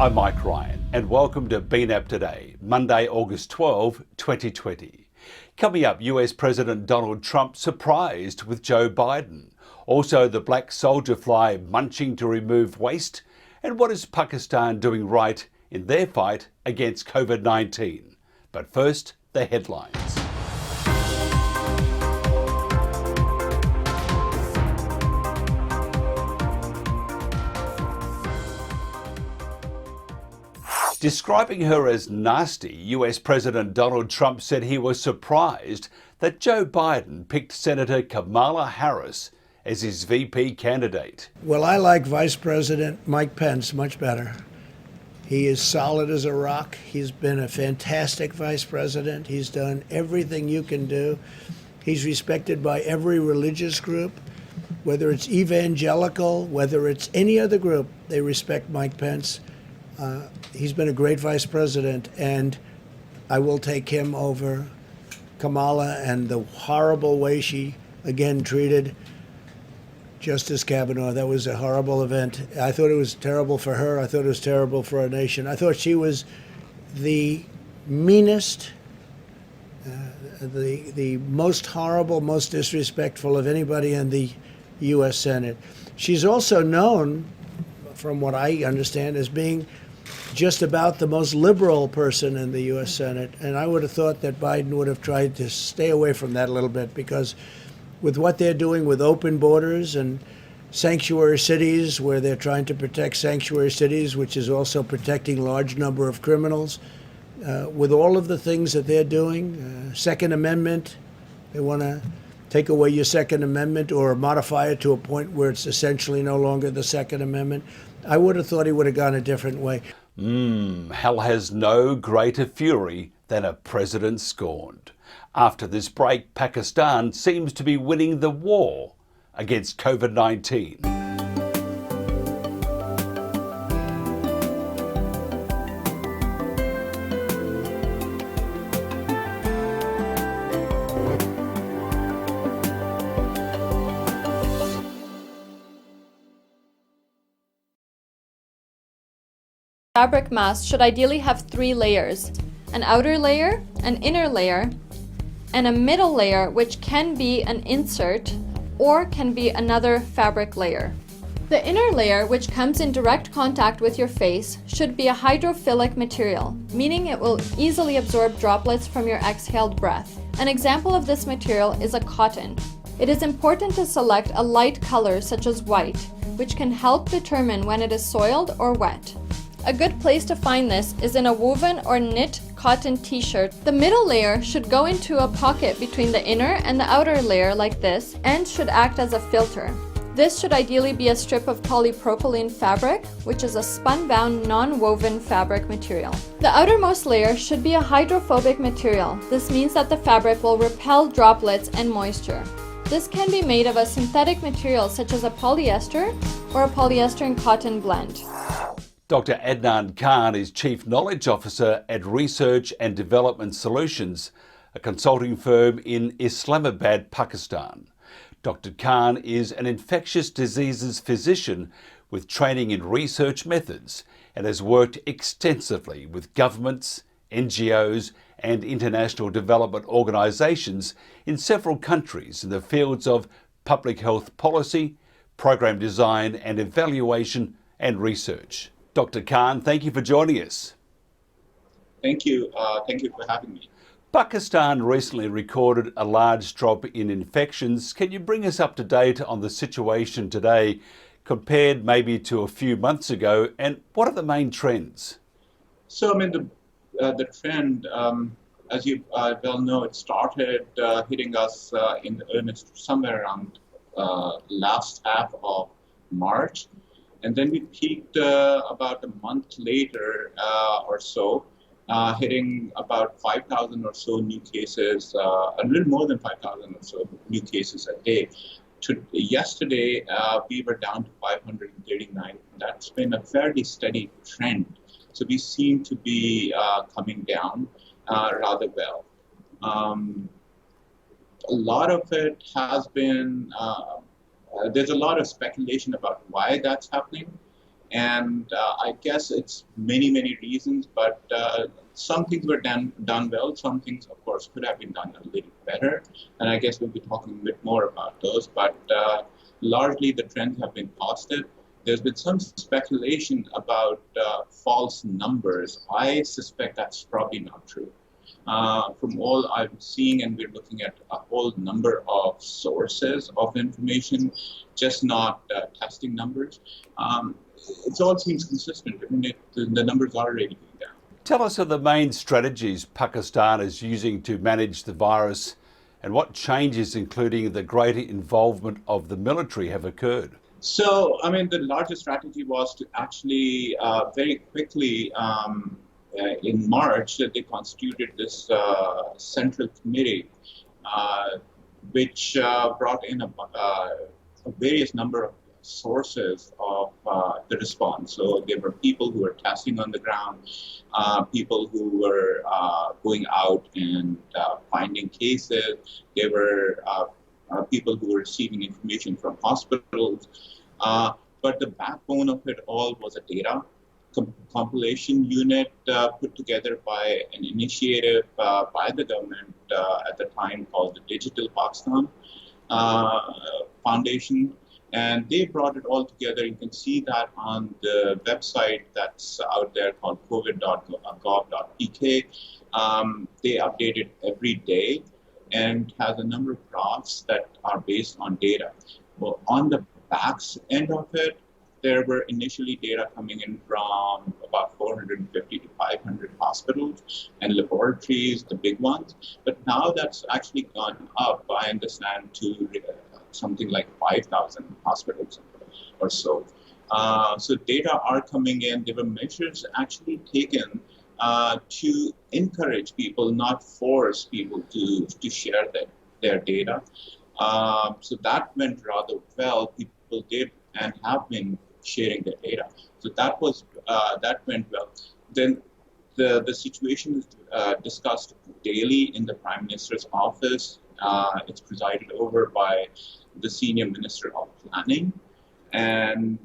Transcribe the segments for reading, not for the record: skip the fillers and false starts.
I'm Mike Ryan and welcome to BNAP Today, Monday, August 12, 2020. Coming up, US President Donald Trump surprised with Joe Biden. Also, the black soldier fly munching to remove waste. And what is Pakistan doing right in their fight against COVID-19? But first, the headlines. Describing her as nasty, US President Donald Trump said he was surprised that Joe Biden picked Senator Kamala Harris as his VP candidate. Well, I like Vice President Mike Pence much better. He is solid as a rock. He's been a fantastic vice president. He's done everything you can do. He's respected by every religious group, whether it's evangelical, whether it's any other group, they respect Mike Pence. He's been a great vice president, and I will take him over Kamala and the horrible way she, again, treated Justice Kavanaugh. That was a horrible event. I thought it was terrible for her. I thought it was terrible for our nation. I thought she was the meanest, the most horrible, most disrespectful of anybody in the U.S. Senate. She's also known, from what I understand, as being just about the most liberal person in the U.S. Senate. And I would have thought that Biden would have tried to stay away from that a little bit, because with what they're doing with open borders and sanctuary cities, where they're trying to protect sanctuary cities, which is also protecting large number of criminals, with all of the things that they're doing, Second Amendment, they want to take away your Second Amendment or modify it to a point where it's essentially no longer the Second Amendment. I would have thought he would have gone a different way. Hell has no greater fury than a president scorned. After this break, Pakistan seems to be winning the war against COVID-19. Fabric mask should ideally have 3 layers: an outer layer, an inner layer, and a middle layer, which can be an insert or can be another fabric layer. The inner layer, which comes in direct contact with your face, should be a hydrophilic material, meaning it will easily absorb droplets from your exhaled breath. An example of this material is a cotton. It is important to select a light color such as white, which can help determine when it is soiled or wet. A good place to find this is in a woven or knit cotton t-shirt. The middle layer should go into a pocket between the inner and the outer layer like this, and should act as a filter. This should ideally be a strip of polypropylene fabric, which is a spun-bound, non-woven fabric material. The outermost layer should be a hydrophobic material. This means that the fabric will repel droplets and moisture. This can be made of a synthetic material such as a polyester or a polyester and cotton blend. Dr. Adnan Khan is Chief Knowledge Officer at Research and Development Solutions, a consulting firm in Islamabad, Pakistan. Dr. Khan is an infectious diseases physician with training in research methods and has worked extensively with governments, NGOs and international development organisations in several countries in the fields of public health policy, program design and evaluation and research. Dr. Khan, thank you for joining us. Thank you. Thank you for having me. Pakistan recently recorded a large drop in infections. Can you bring us up to date on the situation today compared maybe to a few months ago, and what are the main trends? So, the trend, as you well know, it started hitting us in earnest somewhere around last half of March. And then we peaked about a month later or so, hitting about 5,000 or so new cases, a little more than 5,000 or so new cases a day. Yesterday, we were down to 539. That's been a fairly steady trend. So we seem to be coming down rather well. A lot of it has been, there's a lot of speculation about why that's happening. And I guess it's many reasons, but some things were done well. Some things, of course, could have been done a little better. And I guess we'll be talking a bit more about those. But largely, the trends have been positive. There's been some speculation about false numbers. I suspect that's probably not true. From all I'm seeing, and we're looking at a whole number of sources of information, just not testing numbers. It all seems consistent. I mean, the numbers are really going down. Tell us of the main strategies Pakistan is using to manage the virus and what changes, including the greater involvement of the military, have occurred. So, I mean, the largest strategy was to actually very quickly, in March, they constituted this central committee, which brought in a various number of sources of the response. So there were people who were testing on the ground, people who were going out and finding cases. There were people who were receiving information from hospitals. But the backbone of it all was a data compilation unit put together by an initiative by the government at the time called the Digital Pakistan Foundation. And they brought it all together. You can see that on the website that's out there called covid.gov.pk. They update it every day and has a number of graphs that are based on data. Well, on the back end of it, there were initially data coming in from about 450 to 500 hospitals and laboratories, the big ones. But now that's actually gone up, I understand, to something like 5,000 hospitals or so. So data are coming in. There were measures actually taken to encourage people, not force people to share their data. So that went rather well. People did and have been sharing their data. So that went well. Then the situation is discussed daily in the Prime Minister's office. It's presided over by the Senior Minister of Planning, and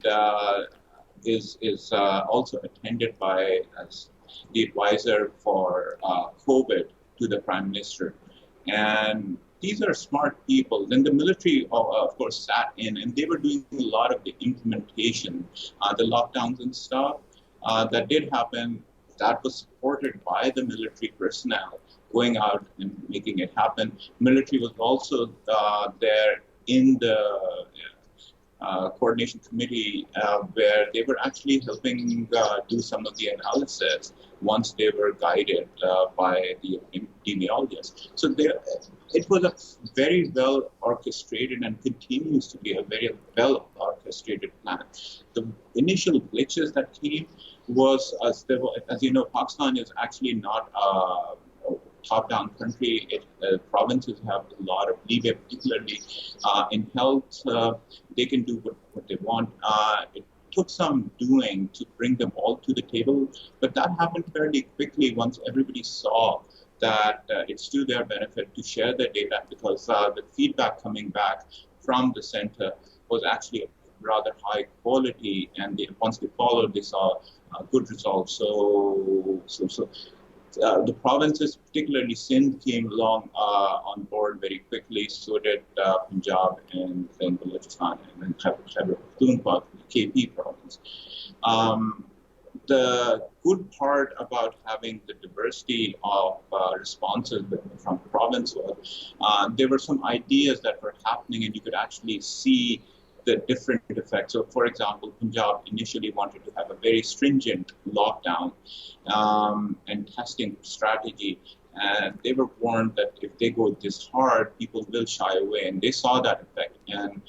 is also attended by as the advisor for COVID to the Prime Minister. And these are smart people. Then the military, of course, sat in, and they were doing a lot of the implementation, the lockdowns and stuff that did happen. That was supported by the military personnel going out and making it happen. Military was also there in the coordination committee where they were actually helping do some of the analysis once they were guided by the epidemiologists. So it was a very well orchestrated and continues to be a very well orchestrated plan. The initial glitches that came was, as you know, Pakistan is actually not a top-down country. Provinces have a lot of leeway, particularly in health. They can do what they want. It took some doing to bring them all to the table, but that happened fairly quickly once everybody saw that it's to their benefit to share their data, because the feedback coming back from the center was actually rather high quality, and once they followed, they saw good results. So the provinces, particularly Sindh, came along on board very quickly. So did Punjab and then Balochistan and then Khyber Pakhtunkhwa, the KP province. The good part about having the diversity of responses from province was there were some ideas that were happening, and you could actually see the different effects. So, for example, Punjab initially wanted to have a very stringent lockdown and testing strategy. And they were warned that if they go this hard, people will shy away. And they saw that effect. And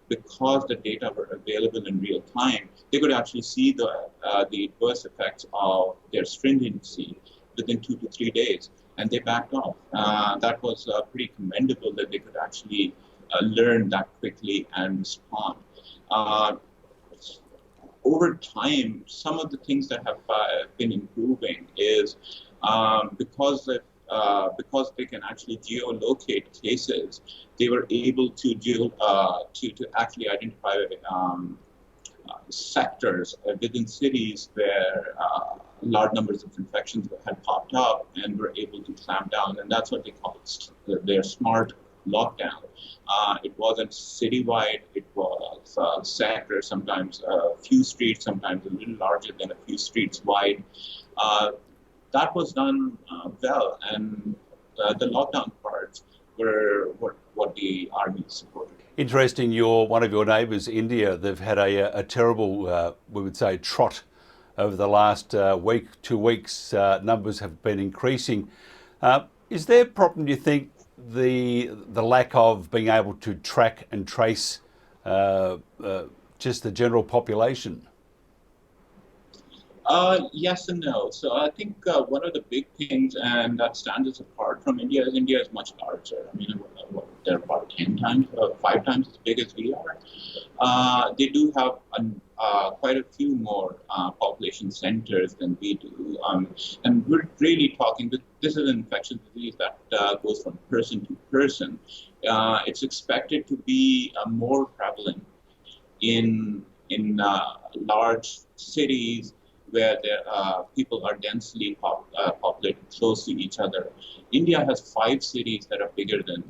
because the data were available in real time, they could actually see the adverse effects of their stringency within 2 to 3 days. And they backed off. That was pretty commendable that they could actually learn that quickly and respond. Over time, some of the things that have been improving is because they can actually geolocate cases, they were able to actually identify sectors within cities where large numbers of infections had popped up, and were able to clamp down, and that's what they call their smart lockdown. It wasn't citywide, it was sector, sometimes a few streets, sometimes a little larger than a few streets wide. That was done well, and the lockdown parts were what the army supported. Interesting, one of your neighbours, India, they've had a terrible, we would say, trot over the last week, 2 weeks. Numbers have been increasing. Is there a problem, do you think, the lack of being able to track and trace just the general population? Yes and no. So I think one of the big things, and that stands us apart from India, is much larger. I mean, they're about 10 times, 5 times as big as we are. They do have quite a few more population centers than we do. And we're really talking, this is an infectious disease that goes from person to person. It's expected to be more prevalent in large cities where people are densely populated close to each other. India has 5 cities that are bigger than,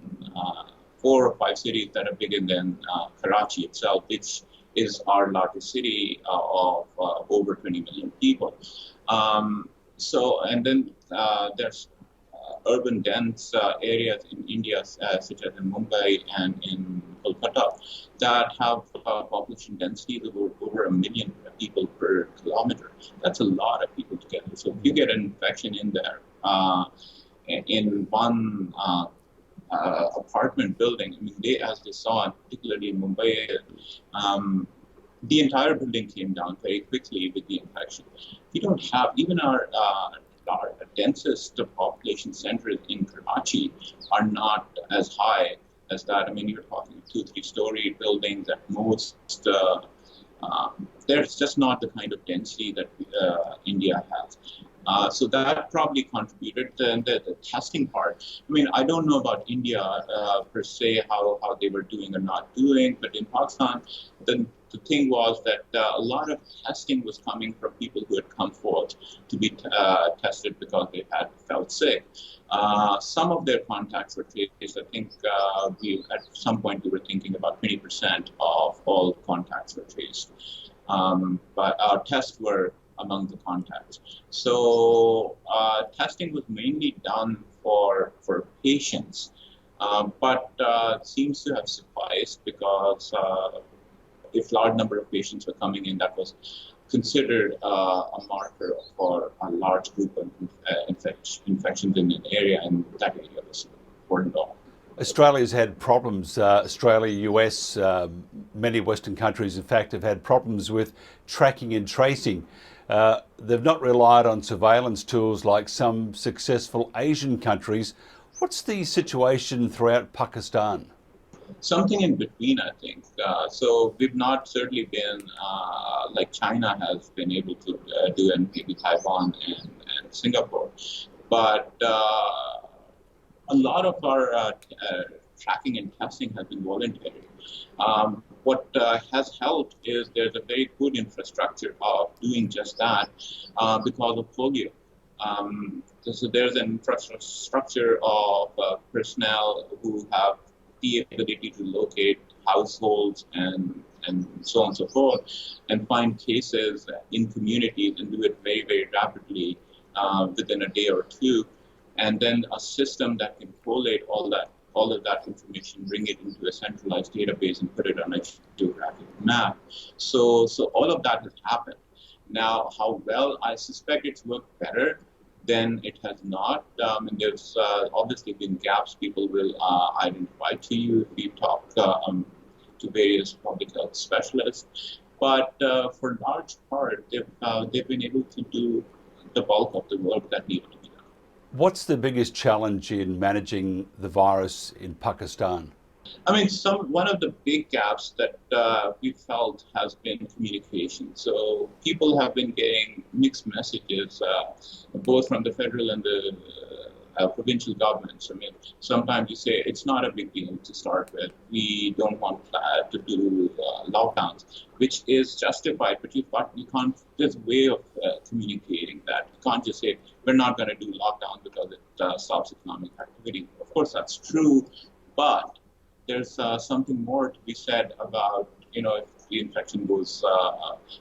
4 or 5 cities that are bigger than Karachi itself, which is our largest city of over 20 million people. And then there's urban dense areas in India, such as in Mumbai and in Kolkata, that have population densities of over 1 million people per kilometer. That's a lot of people together. So if you get an infection in there, in one apartment building, I mean, as they saw, particularly in Mumbai, the entire building came down very quickly with the infection. We don't have, even our densest population centers in Karachi are not as high as that. I mean, you're talking 2-3 story buildings at most. There's just not the kind of density that India has. So that probably contributed. And the testing part, I mean, I don't know about India per se, how they were doing or not doing, but in Pakistan, the thing was that a lot of testing was coming from people who had come forth to be tested because they had felt sick. Some of their contacts were traced. I think at some point we were thinking about 20% of all contacts were traced. But our tests were among the contacts. So testing was mainly done for patients, but seems to have sufficed because if large number of patients were coming in, that was considered a marker for a large group of infections in an area, and that area was important. Australia's had problems, Australia, US, many Western countries, in fact, have had problems with tracking and tracing. They've not relied on surveillance tools like some successful Asian countries. What's the situation throughout Pakistan? Something in between, I think. So we've not certainly been like China has been able to do, and maybe Taiwan and Singapore. But a lot of our tracking and testing has been voluntary. What has helped is there's a very good infrastructure of doing just that because of polio. So there's an infrastructure of personnel who have the ability to locate households and so on and so forth, and find cases in communities and do it very, very rapidly within a day or two. And then a system that can collate all of that information, bring it into a centralized database and put it on a geographic map. So all of that has happened. Now, how well, I suspect it's worked better than it has not. And there's obviously been gaps people will identify to you if you talk to various public health specialists. But for large part, they've been able to do the bulk of the work that needed to be done. What's the biggest challenge in managing the virus in Pakistan? I mean, one of the big gaps that we felt has been communication. So people have been getting mixed messages, both from the federal and provincial governments. I mean, sometimes you say it's not a big deal to start with. We don't want to do lockdowns, which is justified, but you can't, there's a way of communicating that. You can't just say, we're not going to do lockdown because it stops economic activity. Of course, that's true, but there's something more to be said about, if the infection goes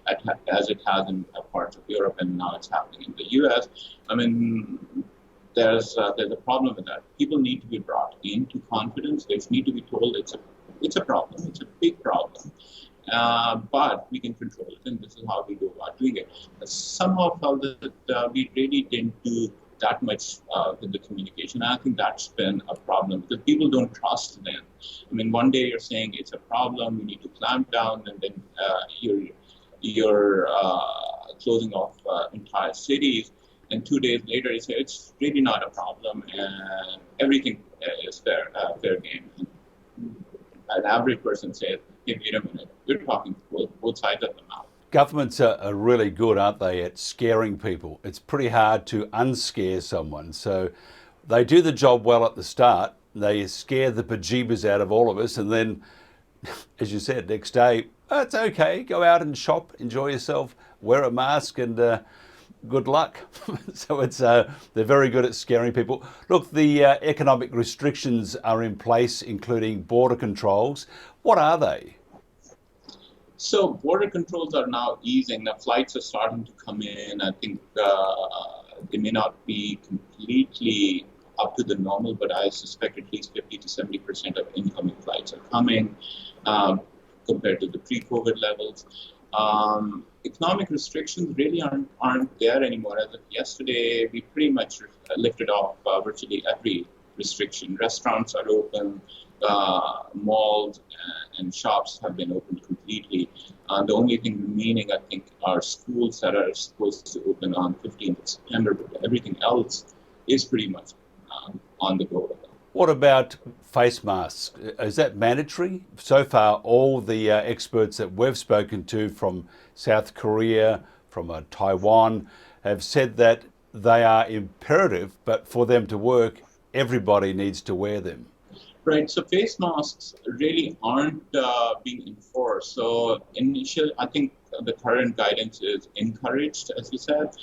as it has in parts of Europe and now it's happening in the US. I mean, there's a problem with that. People need to be brought into confidence. They need to be told it's a problem. It's a big problem. But we can control it, and this is how we go about doing it. Somehow felt that we really didn't do that much with the communication. I think that's been a problem because people don't trust them. I mean, one day you're saying it's a problem, we need to clamp down, and then you're closing off entire cities. And 2 days later, you say it's really not a problem, and everything is fair game. An average person says, "Hey, wait a minute, we're talking both sides of the mouth." Governments are really good, aren't they, at scaring people? It's pretty hard to unscare someone. So they do the job well at the start. They scare the bejeebers out of all of us. And then, as you said, next day, oh, it's okay, go out and shop, enjoy yourself, wear a mask, and good luck. So they're very good at scaring people. Look, the economic restrictions are in place, including border controls. What are they? So border controls are now easing. The flights are starting to come in. I think they may not be completely up to the normal, but I suspect at least 50 to 70% of incoming flights are coming compared to the pre-COVID levels. Economic restrictions really aren't there anymore. As of yesterday, we pretty much lifted off virtually every restriction. Restaurants are open, malls and shops have been opened completely. The only thing remaining, I think, are schools that are supposed to open on 15th of September, but everything else is pretty much on the go. What about face masks? Is that mandatory? So far, all the experts that we've spoken to from South Korea, from Taiwan, have said that they are imperative, but for them to work, everybody needs to wear them. Right, so face masks really aren't being enforced. So I think the current guidance is encouraged, as you said.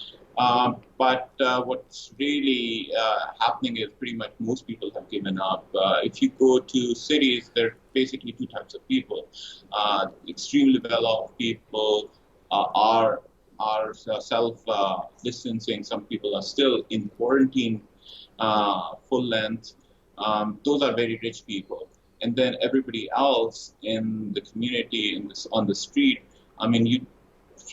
But what's really happening is pretty much most people have given up. If you go to cities, there are basically two types of people. Extremely well-off people are self-distancing. Some people are still in quarantine, full length. Those are very rich people. And then everybody else in the community, on the street, I mean, you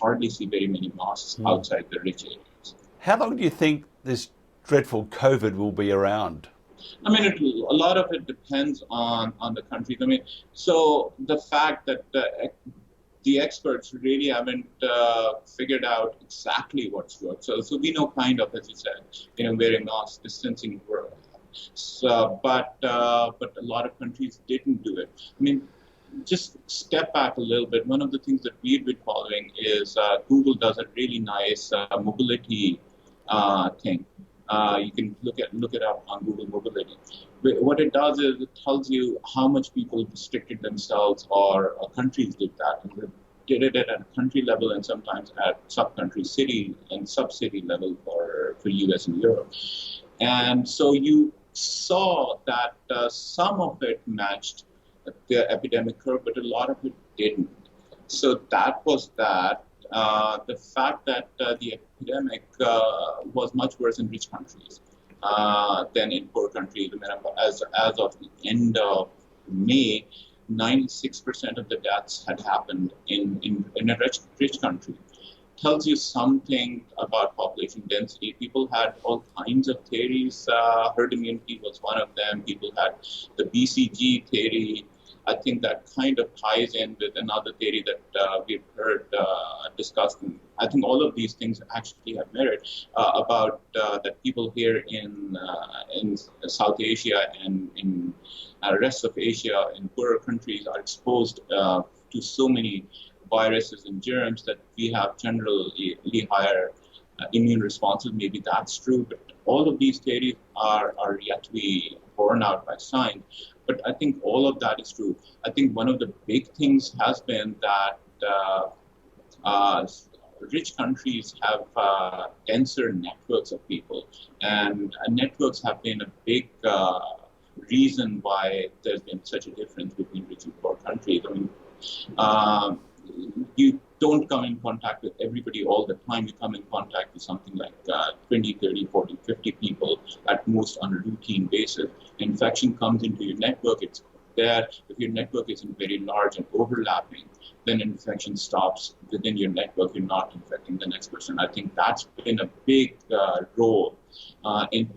hardly see very many masks outside the rich areas. How long do you think this dreadful COVID will be around? I mean, a lot of it depends on the countries. I mean, so the fact that the experts really haven't figured out exactly what's worked. So we know kind of, as you said, wearing masks, distancing work. So, but a lot of countries didn't do it. I mean, just step back a little bit. One of the things that we've been following is Google does a really nice mobility thing. You can look it up on Google Mobility. What it does is it tells you how much people restricted themselves, or countries did that. And they did it at a country level and sometimes at sub-country, city and sub-city level for US and Europe. And so you saw that some of it matched the epidemic curve, but a lot of it didn't. So that was that. The fact that the epidemic was much worse in rich countries than in poor countries. I mean, as of the end of May, 96% of the deaths had happened in a rich country. Tells you something about population density. People had all kinds of theories. Herd immunity was one of them. People had the BCG theory. I think that kind of ties in with another theory that we've heard discussed. And I think all of these things actually have merit about that people here in South Asia and in rest of Asia in poorer countries are exposed to so many viruses and germs that we have generally higher immune responses. Maybe that's true, but all of these theories are yet to be borne out by science. But I think all of that is true. I think one of the big things has been that rich countries have denser networks of people, and networks have been a big reason why there's been such a difference between rich and poor countries. I mean, you don't come in contact with everybody all the time. You come in contact with something like 20, 30, 40, 50 people at most on a routine basis. Infection comes into your network, it's there. If your network isn't very large and overlapping, then infection stops within your network. You're not infecting the next person. I think that's been a big role in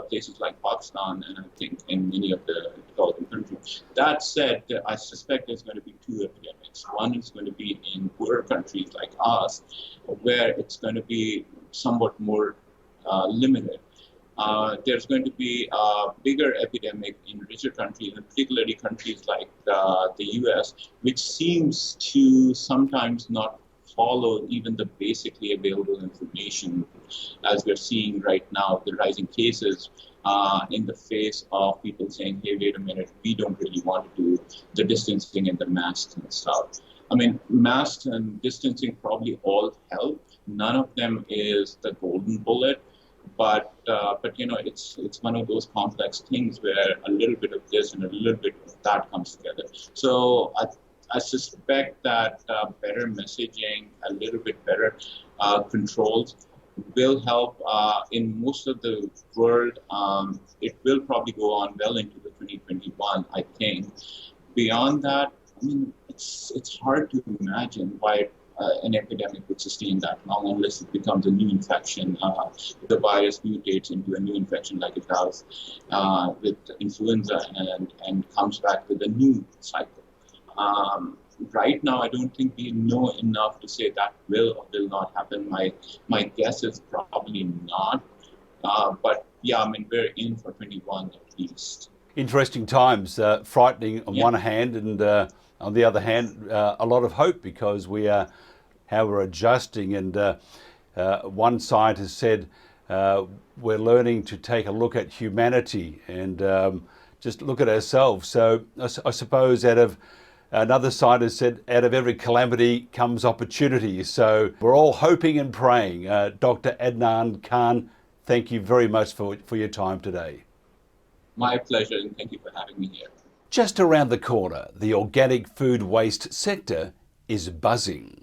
places like Pakistan, and I think in many of the developing countries. That said, I suspect there's going to be two epidemics. One is going to be in poorer countries like us, where it's going to be somewhat more limited. There's going to be a bigger epidemic in richer countries, and particularly countries like the US, which seems to sometimes not follow even the basically available information, as we're seeing right now, the rising cases in the face of people saying, hey, wait a minute, we don't really want to do the distancing and the masks and stuff. I mean, masks and distancing probably all help. None of them is the golden bullet. But you know, it's one of those complex things where a little bit of this and a little bit of that comes together. So I suspect that better messaging, a little bit better controls will help in most of the world. It will probably go on well into the 2021, I think. Beyond that, I mean, it's hard to imagine why an epidemic would sustain that long unless it becomes a new infection. The virus mutates into a new infection like it does with influenza and comes back with a new cycle. Right now, I don't think we know enough to say that will or will not happen. My guess is probably not. But yeah, I mean, we're in for 21 at least. Interesting times, frightening on one hand, and on the other hand, a lot of hope, because we are how we're adjusting. And one scientist said we're learning to take a look at humanity and just look at ourselves. So I suppose another scientist said, out of every calamity comes opportunity. So we're all hoping and praying. Dr. Adnan Khan, thank you very much for your time today. My pleasure, and thank you for having me here. Just around the corner, the organic food waste sector is buzzing.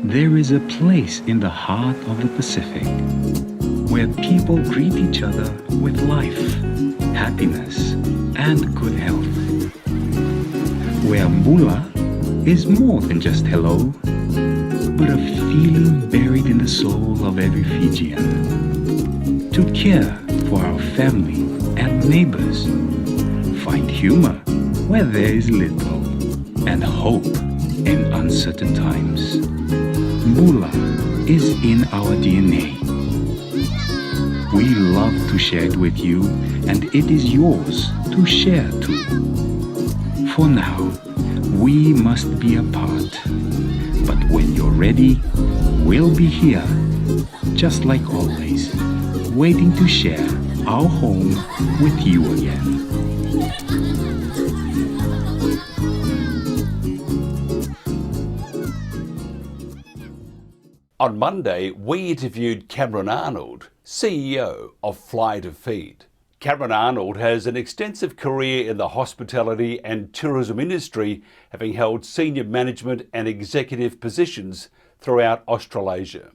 There is a place in the heart of the Pacific where people greet each other with life, happiness, and good health. Where Mula is more than just hello, but a feeling buried in the soul of every Fijian. To care for our family and neighbors, find humor where there is little, and hope in uncertain times. Mula is in our DNA. We love to share it with you, and it is yours to share too. For now, we must be apart, but when you're ready, we'll be here, just like always, waiting to share our home with you again. On Monday, we interviewed Cameron Arnold, CEO of Fly to Feed. Cameron Arnold has an extensive career in the hospitality and tourism industry, having held senior management and executive positions throughout Australasia.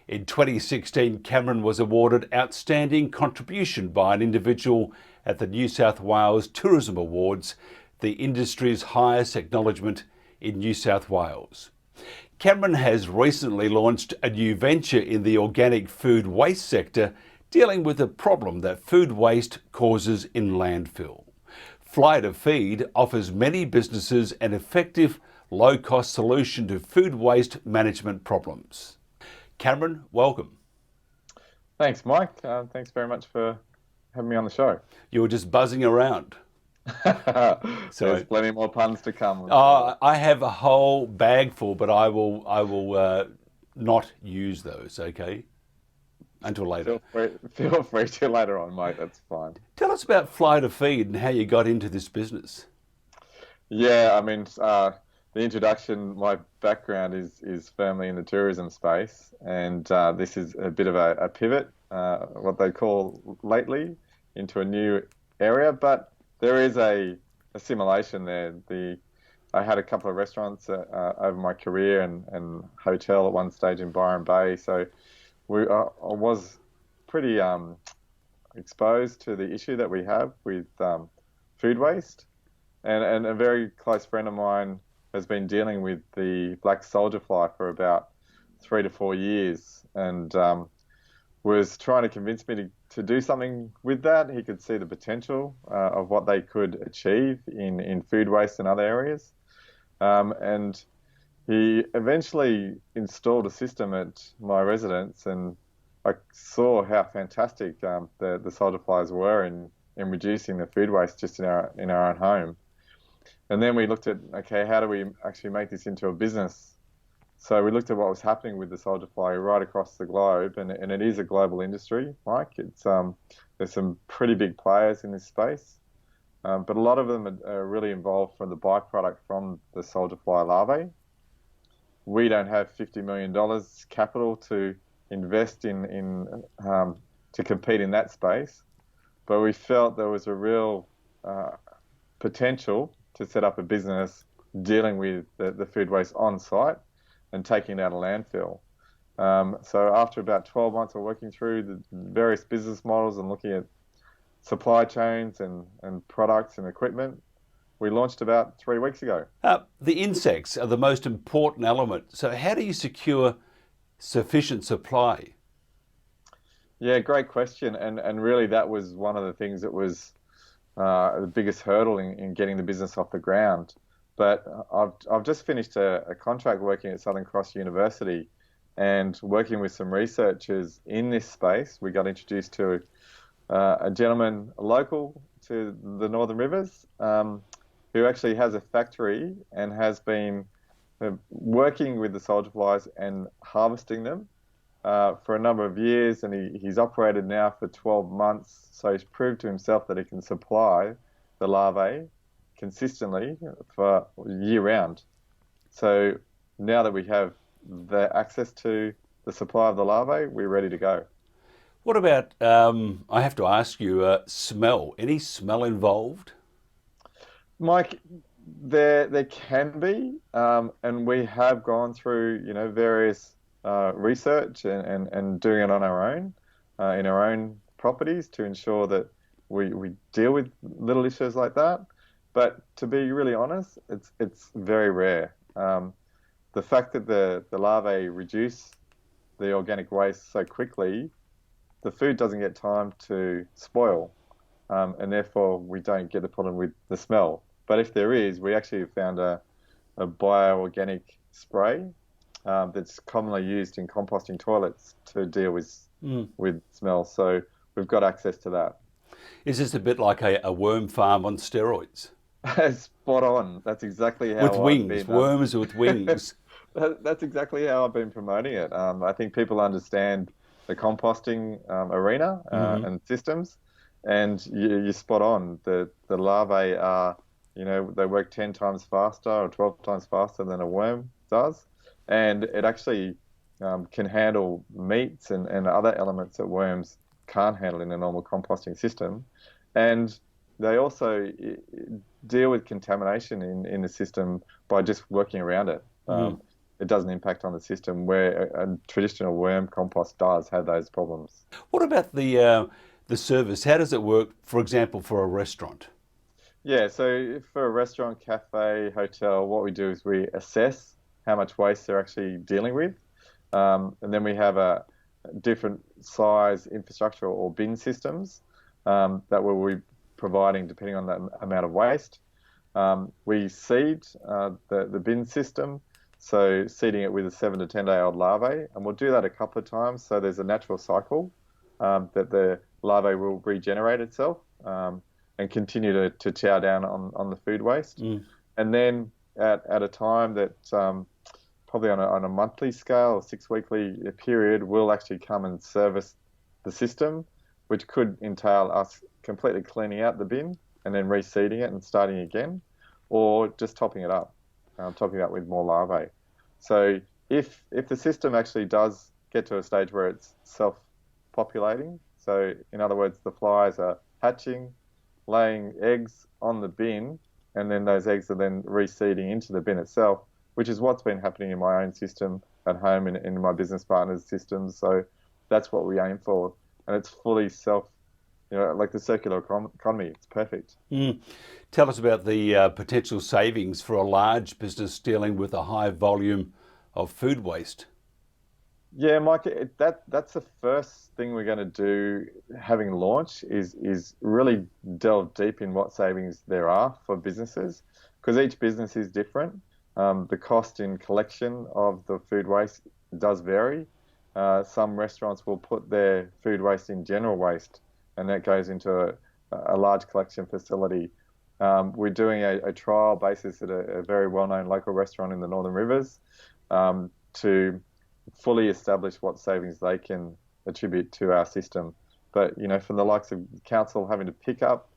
In 2016, Cameron was awarded Outstanding Contribution by an individual at the New South Wales Tourism Awards, the industry's highest acknowledgement in New South Wales. Cameron has recently launched a new venture in the organic food waste sector, dealing with the problem that food waste causes in landfill. Fly to Feed offers many businesses an effective, low-cost solution to food waste management problems. Cameron, welcome. Thanks, Mike. Thanks very much for having me on the show. You were just buzzing around. There's plenty more puns to come. I have a whole bag full, but I will not use those, okay? Until later. Feel free to later on, mate. That's fine. Tell us about Fly to Feed and how you got into this business. Yeah, I mean, the introduction, my background is firmly in the tourism space, and this is a bit of a pivot, what they call lately, into a new area, but there is a assimilation there. I had a couple of restaurants over my career and hotel at one stage in Byron Bay, so I was pretty exposed to the issue that we have with food waste, and a very close friend of mine has been dealing with the black soldier fly for about 3 to 4 years, and was trying to convince me to do something with that. He could see the potential of what they could achieve in food waste and other areas. And he eventually installed a system at my residence, and I saw how fantastic the soldier flies were in reducing the food waste just in our own home. And then we looked at, okay, how do we actually make this into a business? So we looked at what was happening with the soldier fly right across the globe, and it is a global industry, Mike. It's there's some pretty big players in this space, but a lot of them are really involved from the byproduct from the soldier fly larvae. We don't have $50 million capital to invest in to compete in that space, but we felt there was a real potential to set up a business dealing with the food waste on site and taking it out of landfill. So after about 12 months of working through the various business models and looking at supply chains and products and equipment, we launched about 3 weeks ago. The insects are the most important element. So how do you secure sufficient supply? Yeah, great question. And really that was one of the things that was the biggest hurdle in getting the business off the ground. But I've just finished a contract working at Southern Cross University and working with some researchers in this space. We got introduced to a gentleman local to the Northern Rivers who actually has a factory and has been working with the soldier flies and harvesting them for a number of years, and he's operated now for 12 months, so he's proved to himself that he can supply the larvae consistently for year-round. So now that we have the access to the supply of the larvae, we're ready to go. What about, I have to ask you, smell? Any smell involved? Mike, there can be, and we have gone through various research and doing it on our own, in our own properties to ensure that we deal with little issues like that. But to be really honest, it's very rare. The fact that the larvae reduce the organic waste so quickly, the food doesn't get time to spoil, and therefore we don't get the problem with the smell. But if there is, we actually have found a bioorganic spray that's commonly used in composting toilets to deal with smell. So we've got access to that. Is this a bit like a worm farm on steroids? Spot on. That's exactly how with wings, worms with wings. That's exactly how I've been promoting it. I think people understand the composting arena and systems, and you're spot on. The larvae are, they work 10 times faster or 12 times faster than a worm does, and it actually can handle meats and other elements that worms can't handle in a normal composting system. And they also deal with contamination in the system by just working around it. It doesn't impact on the system, where a traditional worm compost does have those problems. What about the service? How does it work, for example, for a restaurant? Yeah, so for a restaurant, cafe, hotel, what we do is we assess how much waste they're actually dealing with. And then we have a different size infrastructure or bin systems that we'll be providing depending on the amount of waste. We seed the bin system, so seeding it with a 7 to 10 day old larvae, and we'll do that a couple of times. So there's a natural cycle that the larvae will regenerate itself and continue to chow down on the food waste. And then at a time that probably on a monthly scale, 6 weekly period, we'll actually come and service the system, which could entail us completely cleaning out the bin and then reseeding it and starting again, or just topping it up with more larvae. So if the system actually does get to a stage where it's self-populating, so in other words, the flies are hatching, laying eggs on the bin, and then those eggs are then reseeding into the bin itself, which is what's been happening in my own system at home and in my business partners' systems. So that's what we aim for. And it's fully like the circular economy. It's perfect. Tell us about the potential savings for a large business dealing with a high volume of food waste. Yeah, Mike, that's the first thing we're going to do having launched is really delve deep in what savings there are for businesses, because each business is different. The cost in collection of the food waste does vary. Some restaurants will put their food waste in general waste, and that goes into a large collection facility. We're doing a trial basis at a very well-known local restaurant in the Northern Rivers to fully establish what savings they can attribute to our system. But, from the likes of council having to pick up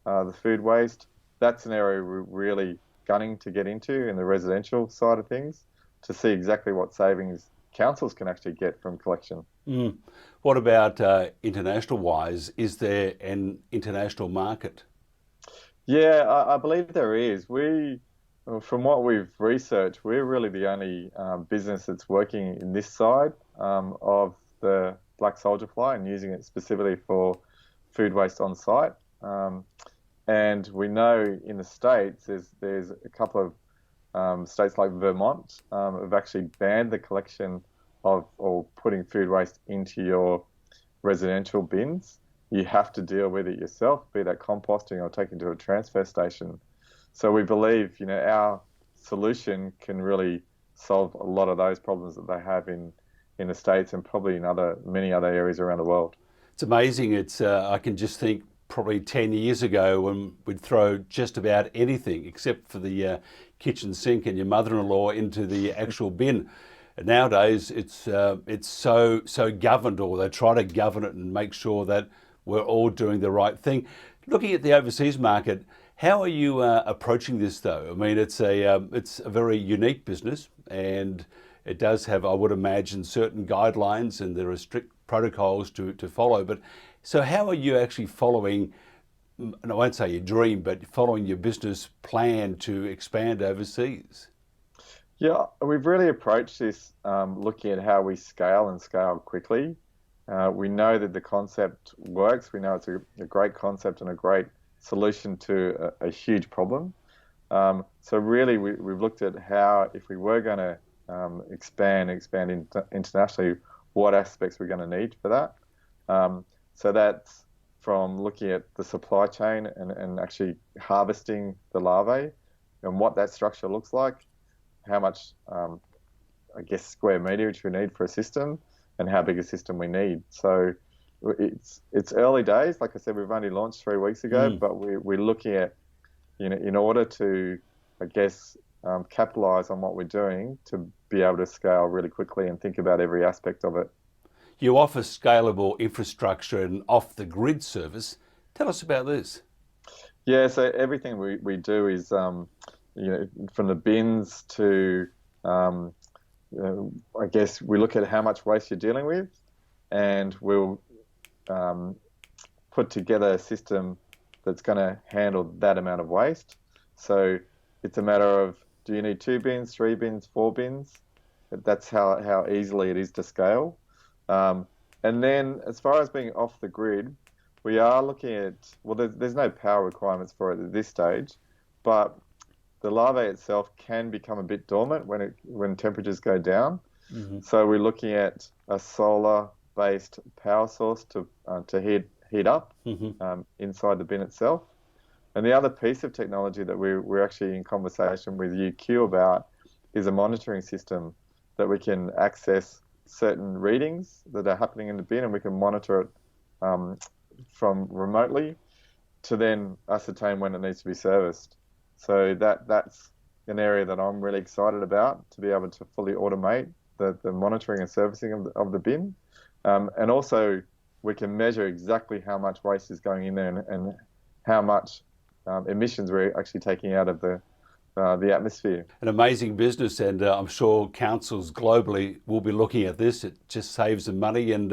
the food waste, that's an area we're really gunning to get into in the residential side of things, to see exactly what savings councils can actually get from collection. What about international wise? Is there an international market? Yeah, I believe there is. From what we've researched, we're really the only business that's working in this side of the black soldier fly and using it specifically for food waste on site. And we know in the States there's a couple of states like Vermont have actually banned the collection of or putting food waste into your residential bins. You have to deal with it yourself, be that composting or taken to a transfer station. So we believe, our solution can really solve a lot of those problems that they have in the States and probably in many other areas around the world. It's amazing. I can just think probably 10 years ago when we'd throw just about anything except for the kitchen sink and your mother-in-law into the actual bin. Nowadays, it's so governed, or they try to govern it and make sure that we're all doing the right thing. Looking at the overseas market, how are you approaching this, though? I mean, it's a very unique business, and it does have, I would imagine, certain guidelines, and there are strict protocols to follow. But so how are you actually following, and I won't say your dream, but following your business plan to expand overseas? Yeah, we've really approached this looking at how we scale and scale quickly. We know that the concept works. We know it's a great concept and a great solution to a huge problem. So really, we've looked at how, if we were going to expand internationally, what aspects we're going to need for that. So that's from looking at the supply chain and actually harvesting the larvae and what that structure looks like, how much, square meterage we need for a system, and how big a system we need. So it's early days. Like I said, we've only launched 3 weeks ago, but we're looking at, in order to, capitalize on what we're doing, to be able to scale really quickly and think about every aspect of it. You offer scalable infrastructure and off-the-grid service. Tell us about this. Yeah, so everything we do is, from the bins to, we look at how much waste you're dealing with, and we'll put together a system that's going to handle that amount of waste. So it's a matter of, do you need 2 bins, 3 bins, 4 bins? That's how easily it is to scale. And then as far as being off the grid, we are looking at, there's no power requirements for it at this stage, but the larvae itself can become a bit dormant when temperatures go down. So we're looking at a solar based power source to heat up inside the bin itself. And the other piece of technology that we're actually in conversation with UQ about is a monitoring system that we can access certain readings that are happening in the bin, and we can monitor it from remotely to then ascertain when it needs to be serviced. So that's an area that I'm really excited about, to be able to fully automate the monitoring and servicing of the bin. And also we can measure exactly how much waste is going in there and how much emissions we're actually taking out of the atmosphere. An amazing business, and I'm sure councils globally will be looking at this. It just saves them money and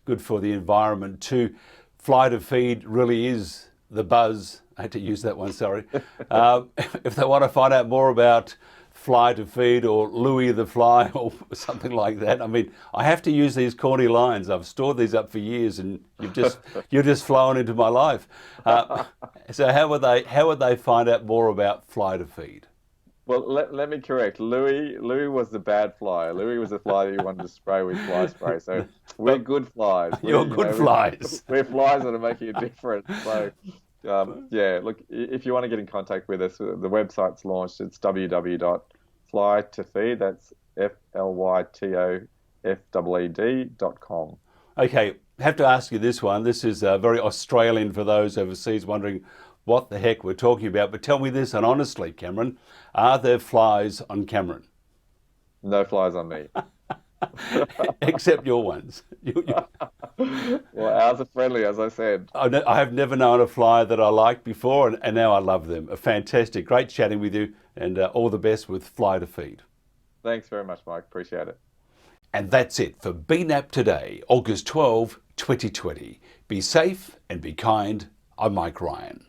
good for the environment too. Fly to feed really is the buzz. I had to use that one, sorry. If they want to find out more about Fly to Feed or Louis the Fly or something like that, I mean, I have to use these corny lines. I've stored these up for years, and you're just flown into my life. So how would they find out more about Fly to Feed? Well, let me correct. Louis was the bad fly. Louis was the fly that you wanted to spray with fly spray. So we're good flies. You're good flies. We're flies that are making a difference. So yeah, look, if you want to get in contact with us, the website's launched. It's www.flytofeed. That's FLYTOFEED.com. Okay, have to ask you this one. This is very Australian for those overseas wondering what the heck we're talking about. But tell me this, and honestly, Cameron, are there flies on Cameron? No flies on me. Except your ones. Well, ours are friendly, as I said. I have never known a fly that I liked before, and now I love them. Fantastic. Great chatting with you, and all the best with Fly to Feed. Thanks very much, Mike. Appreciate it. And that's it for BNAP today, August 12, 2020. Be safe and be kind. I'm Mike Ryan.